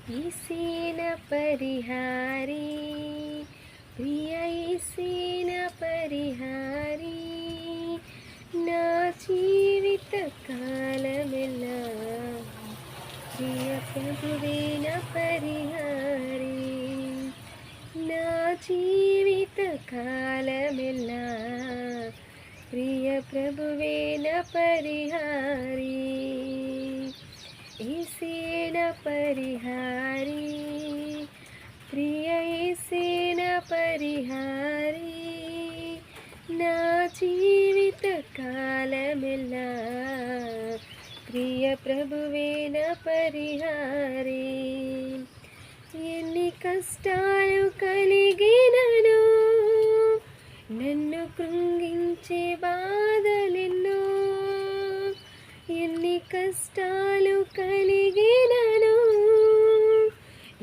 ఈశీన పరిహారీ ప్రియ ఈశీన పరిహారీ నా జీవిత కాలమెల్లా ప్రియ ప్రభువేన పరిహారీ నా జీవిత కాలమెల్లా ప్రియ ప్రభువేన పరిహారీ ఈశీన పరిహారీ ప్రియ ఈశీన పరిహారీ నా జీవిత కాలమెల్లా ప్రియ ప్రభువేన పరిహారీ ఎన్ని కష్టాలు కలిగినను నన్ను కృంగించే బాధలెన్నో ఎన్ని కష్టాలు కలిగినను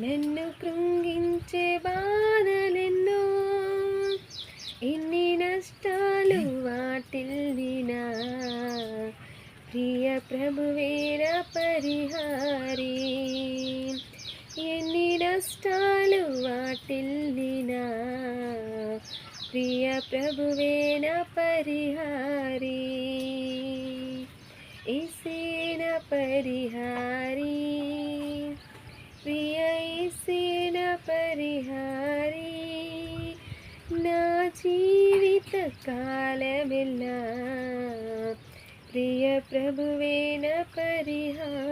నన్ను కృంగించే బాధలెన్నో ఎన్ని నష్టాలు వాటిల్లినా ప్రియ ప్రభువేన పరిహారీ ఎన్ని నష్టాలు వాటిల్లినా ప్రియ ప్రభువేన పరిహారీ ఈశీన పరిహారీ ప్రియ ఈశీన పరిహారీ నా జీవిత కాలమెల్లా ప్రియ ప్రభువేన పరిహారీ।